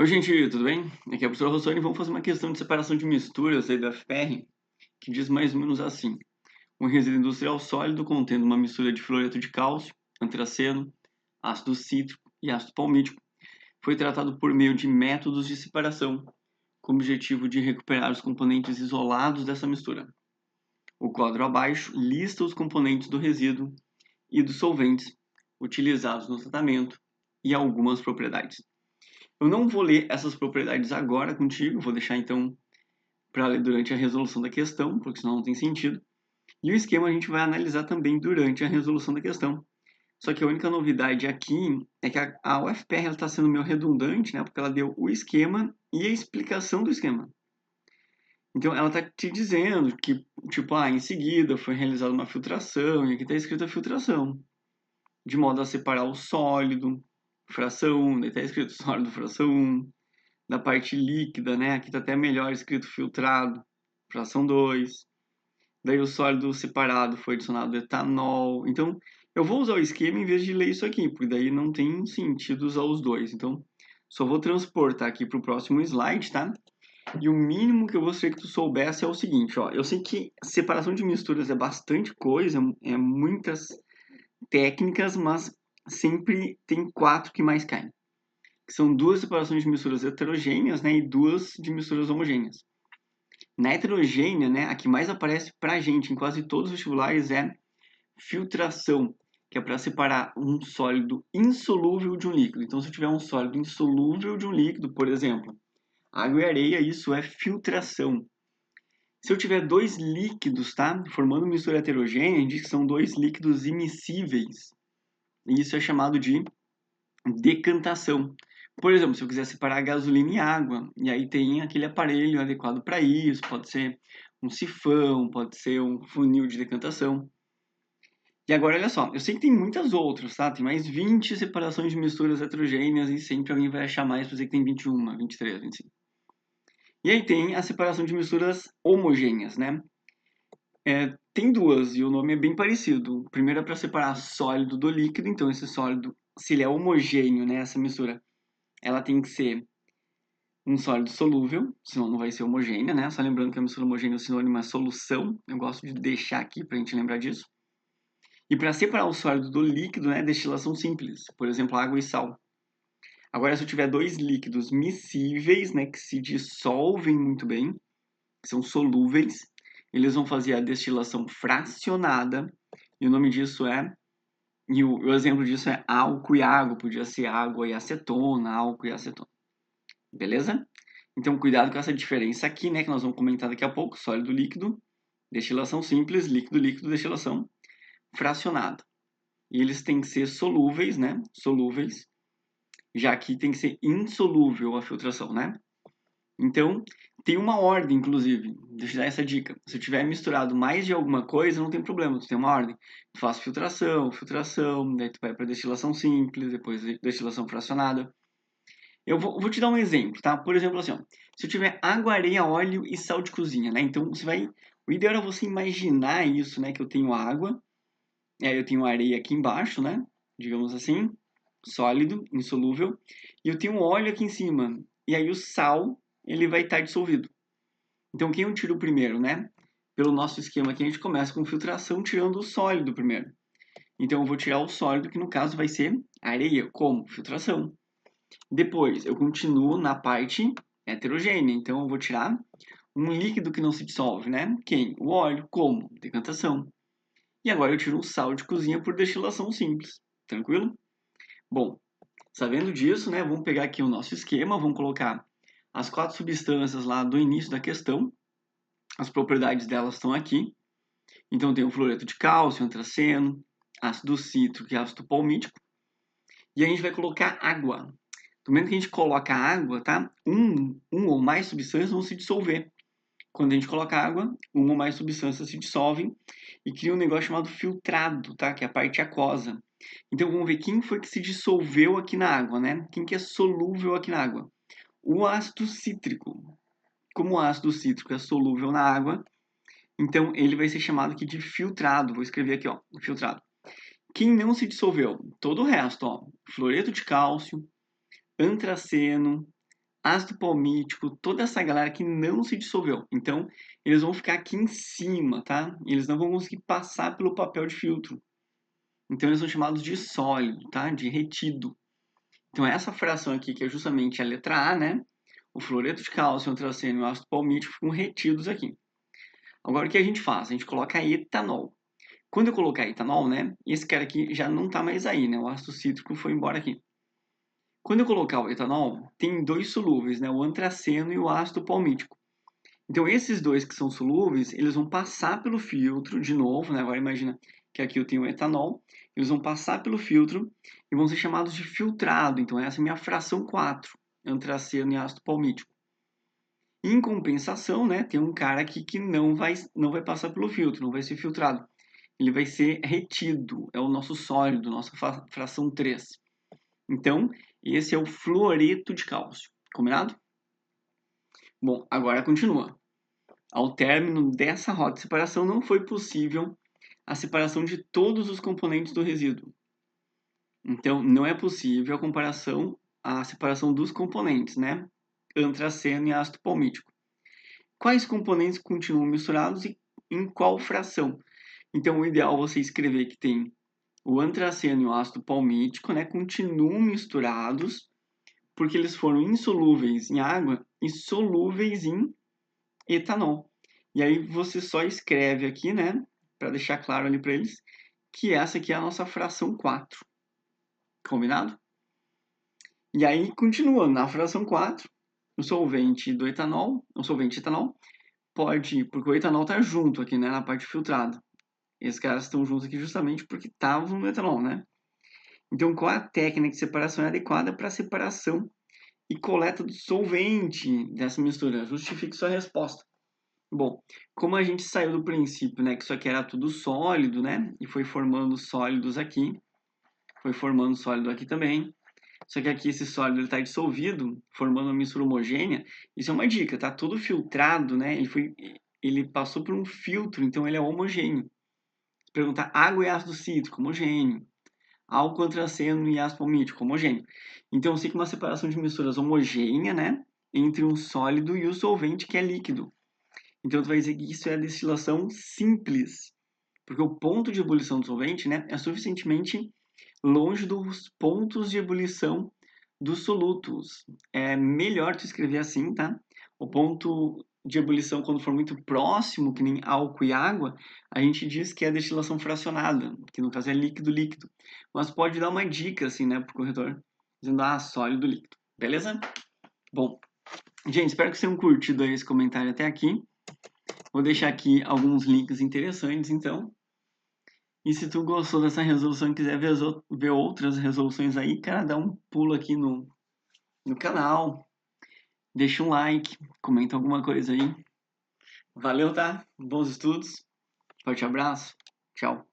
Oi, gente, tudo bem? Aqui é o professor Rossoni e vamos fazer uma questão de separação de misturas aí do FPR, que diz mais ou menos assim. Um resíduo industrial sólido contendo uma mistura de fluoreto de cálcio, antraceno, ácido cítrico e ácido palmítico foi tratado por meio de métodos de separação, com o objetivo de recuperar os componentes isolados dessa mistura. O quadro abaixo lista os componentes do resíduo e dos solventes utilizados no tratamento e algumas propriedades. Eu não vou ler essas propriedades agora contigo, vou deixar então para ler durante a resolução da questão, porque senão não tem sentido. E o esquema a gente vai analisar também durante a resolução da questão. Só que a única novidade aqui é que a UFPR está sendo meio redundante, né? Porque ela deu o esquema e a explicação do esquema. Então ela está te dizendo que, tipo, em seguida foi realizada uma filtração, e aqui está escrito a filtração, de modo a separar o sólido, fração 1, daí está escrito sólido, fração 1, da parte líquida, né? Aqui está até melhor escrito filtrado, fração 2. Daí o sólido separado foi adicionado etanol. Então, eu vou usar o esquema em vez de ler isso aqui, porque daí não tem sentido usar os dois. Então, só vou transportar aqui para o próximo slide, tá? E o mínimo que eu gostaria que tu soubesse é o seguinte, ó. Eu sei que separação de misturas é bastante coisa, é muitas técnicas, mas sempre tem 4 que mais caem, que são 2 separações de misturas heterogêneas, né, e 2 de misturas homogêneas. Na heterogênea, né, a que mais aparece para a gente em quase todos os vestibulares é filtração, que é para separar um sólido insolúvel de um líquido. Então, se eu tiver um sólido insolúvel de um líquido, por exemplo, água e areia, isso é filtração. Se eu tiver dois líquidos, tá, formando mistura heterogênea, a gente diz que são dois líquidos immiscíveis. E isso é chamado de decantação. Por exemplo, se eu quiser separar gasolina e água, e aí tem aquele aparelho adequado para isso, pode ser um sifão, pode ser um funil de decantação. E agora, olha só, eu sei que tem muitas outras, tá? Tem mais 20 separações de misturas heterogêneas e sempre alguém vai achar mais para dizer que tem 21, 23, 25. E aí tem a separação de misturas homogêneas, né? Tem duas e o nome é bem parecido. O primeiro é para separar sólido do líquido, então esse sólido, se ele é homogêneo, né, essa mistura, ela tem que ser um sólido solúvel, senão não vai ser homogênea, né? Só lembrando que a mistura homogênea é sinônimo é solução. Eu gosto de deixar aqui para a gente lembrar disso. E para separar o sólido do líquido, né, destilação simples, por exemplo, água e sal. Agora, se eu tiver dois líquidos miscíveis, né, que se dissolvem muito bem, que são solúveis, eles vão fazer a destilação fracionada, e o nome disso é, e o exemplo disso é álcool e água, podia ser água e acetona, álcool e acetona. Beleza? Então, cuidado com essa diferença aqui, né, que nós vamos comentar daqui a pouco, sólido, líquido, destilação simples, líquido, líquido, destilação fracionada. E eles têm que ser solúveis, né, solúveis, já que tem que ser insolúvel a filtração, né? Então, tem uma ordem, inclusive, deixa eu dar essa dica. Se eu tiver misturado mais de alguma coisa, não tem problema, tu tem uma ordem. Tu faz filtração, filtração, daí tu vai para destilação simples, depois destilação fracionada. Eu vou te dar um exemplo, tá? Por exemplo, assim, ó, se eu tiver água, areia, óleo e sal de cozinha, né? Então, você vai... O ideal é você imaginar isso, né? Que eu tenho água, e aí eu tenho areia aqui embaixo, né? Digamos assim, sólido, insolúvel. E eu tenho óleo aqui em cima. E aí o sal, ele vai estar dissolvido. Então, quem eu tiro primeiro, né? Pelo nosso esquema aqui, a gente começa com filtração, tirando o sólido primeiro. Então, eu vou tirar o sólido, que no caso vai ser areia. Como? Filtração. Depois, eu continuo na parte heterogênea. Então, eu vou tirar um líquido que não se dissolve, né? Quem? O óleo. Como? Decantação. E agora eu tiro o sal de cozinha por destilação simples. Tranquilo? Bom, sabendo disso, né? Vamos pegar aqui o nosso esquema, vamos colocar as 4 substâncias lá do início da questão. As propriedades delas estão aqui. Então, tem o fluoreto de cálcio, antraceno, ácido cítrico e ácido palmítico. E a gente vai colocar água. No momento que a gente coloca água, tá? Um ou mais substâncias vão se dissolver. Quando a gente coloca água, uma ou mais substâncias se dissolvem e cria um negócio chamado filtrado, tá? Que é a parte aquosa. Então vamos ver quem foi que se dissolveu aqui na água, né? Quem que é solúvel aqui na água? O ácido cítrico. Como o ácido cítrico é solúvel na água, então ele vai ser chamado aqui de filtrado. Vou escrever aqui, ó, filtrado. Quem não se dissolveu? Todo o resto, ó. Fluoreto de cálcio, antraceno, ácido palmítico, toda essa galera que não se dissolveu. Então, eles vão ficar aqui em cima, tá? Eles não vão conseguir passar pelo papel de filtro. Então, eles são chamados de sólido, tá? De retido. Então, essa fração aqui, que é justamente a letra A, né? O fluoreto de cálcio, o antraceno e o ácido palmítico ficam retidos aqui. Agora, o que a gente faz? A gente coloca etanol. Quando eu colocar etanol, né? Esse cara aqui já não está mais aí, né? O ácido cítrico foi embora aqui. Quando eu colocar o etanol, tem dois solúveis, né? O antraceno e o ácido palmítico. Então, esses dois que são solúveis, eles vão passar pelo filtro de novo, né? Agora imagina que aqui eu tenho o etanol. Eles vão passar pelo filtro e vão ser chamados de filtrado. Então, essa é a minha fração 4, antraceno e ácido palmítico. Em compensação, né? Tem um cara aqui que não vai passar pelo filtro, não vai ser filtrado. Ele vai ser retido, é o nosso sólido, nossa fração 3. Então, esse é o fluoreto de cálcio. Combinado? Bom, agora continua. Ao término dessa roda de separação, não foi possível a separação de todos os componentes do resíduo. Então, não é possível a separação dos componentes, né? Antraceno e ácido palmítico. Quais componentes continuam misturados e em qual fração? Então, o ideal é você escrever que tem o antraceno e o ácido palmítico, né, continuam misturados porque eles foram insolúveis em água e solúveis em etanol. E aí você só escreve aqui, né, para deixar claro ali para eles, que essa aqui é a nossa fração 4. Combinado? E aí, continuando, na fração 4, o solvente do etanol, o solvente etanol, pode, porque o etanol está junto aqui, né, na parte filtrada. Esses caras estão juntos aqui justamente porque estavam no etanol, né? Então, qual é a técnica de separação adequada para a separação e coleta do solvente dessa mistura? Justifique sua resposta. Bom, como a gente saiu do princípio, né, que isso aqui era tudo sólido, né, e foi formando sólidos aqui, foi formando sólido aqui também. Só que aqui esse sólido está dissolvido, formando uma mistura homogênea. Isso é uma dica, tá? Tudo filtrado, né? Ele passou por um filtro, então ele é homogêneo. Perguntar água e ácido cítrico, homogêneo. Álcool antraceno e ácido palmítico, homogêneo. Então, eu sei que uma separação de misturas homogênea, né? Entre um sólido e o solvente, que é líquido. Então, tu vai dizer que isso é a destilação simples. Porque o ponto de ebulição do solvente, né? É suficientemente longe dos pontos de ebulição dos solutos. É melhor tu escrever assim, tá? O ponto de ebulição, quando for muito próximo, que nem álcool e água, a gente diz que é destilação fracionada, que no caso é líquido-líquido. Mas pode dar uma dica, assim, né, pro corretor, dizendo, sólido líquido. Beleza? Bom, gente, espero que vocês tenham curtido aí esse comentário até aqui. Vou deixar aqui alguns links interessantes, então. E se tu gostou dessa resolução e quiser ver outras resoluções aí, cara, dá um pulo aqui no canal. Deixa um like, comenta alguma coisa aí. Valeu, tá? Bons estudos. Forte abraço. Tchau.